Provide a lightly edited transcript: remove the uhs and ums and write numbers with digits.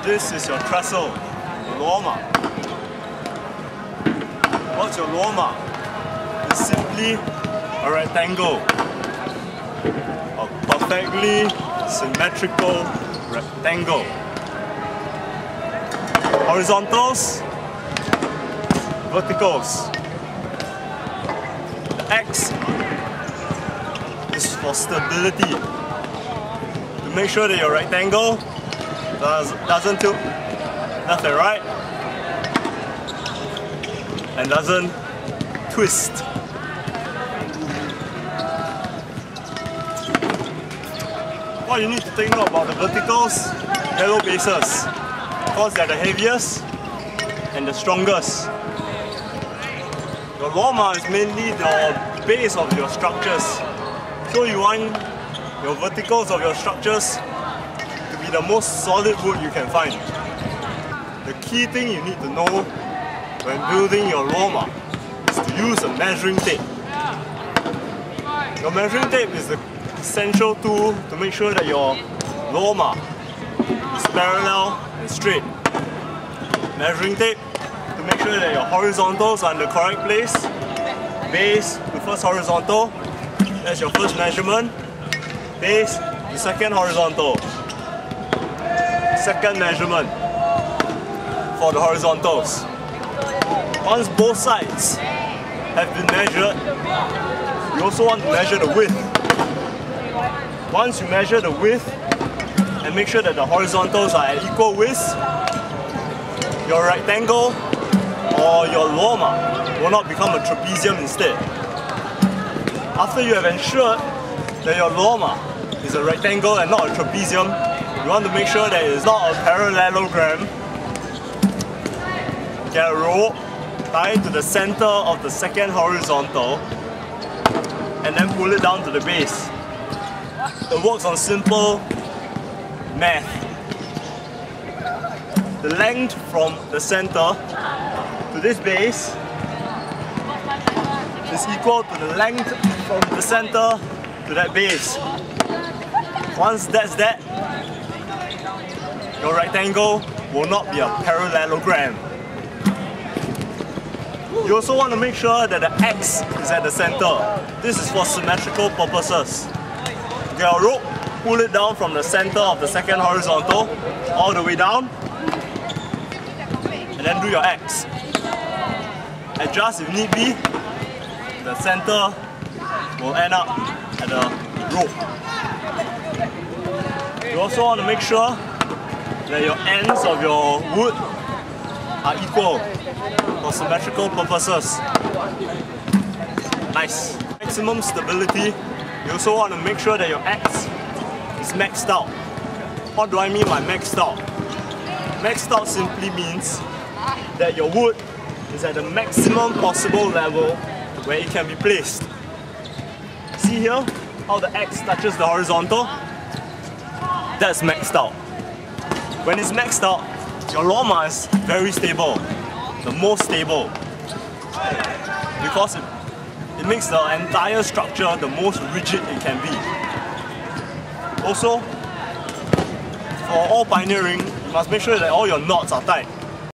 This is your trestle, your loma. What's your loma? It's simply a rectangle, a perfectly symmetrical rectangle. Horizontals, verticals. The X is for stability, to make sure that your rectangle doesn't tilt left and right and doesn't twist. What you need to take note about the verticals, yellow bases, because they're the heaviest and the strongest. Your loma is mainly the base of your structures, so you want your verticals of your structures to be the most solid wood you can find. The key thing you need to know when building your loma is to use a measuring tape. Your measuring tape is the essential tool to make sure that your loma is parallel and straight. Measuring tape to make sure that your horizontals are in the correct place. Base, the first horizontal, that's your first measurement. Base, the second horizontal. Second measurement for the horizontals. Once both sides have been measured, you also want to measure the width. Once you measure the width and make sure that the horizontals are at equal width, your rectangle or your loma will not become a trapezium instead. After you have ensured that your loma is a rectangle and not a trapezium, you want to make sure that it's not a parallelogram. Get a rope, tie it to the center of the second horizontal, and then pull it down to the base. It works on simple math. The length from the center to this base is equal to the length from the center to that base. Once that's that, your rectangle will not be a parallelogram. You also want to make sure that the X is at the center. This is for symmetrical purposes. Get a rope, pull it down from the center of the second horizontal all the way down, and then do your X. Adjust if need be. The center will end up at the rope. You also want to make sure that your ends of your wood are equal for symmetrical purposes. Nice. Maximum stability. You also want to make sure that your X is maxed out. What do I mean by maxed out? Maxed out simply means that your wood is at the maximum possible level where it can be placed. See here how the X touches the horizontal? That's maxed out. When it's maxed out, your loma is very stable, the most stable, because it makes the entire structure the most rigid it can be. Also, for all pioneering, you must make sure that all your knots are tight.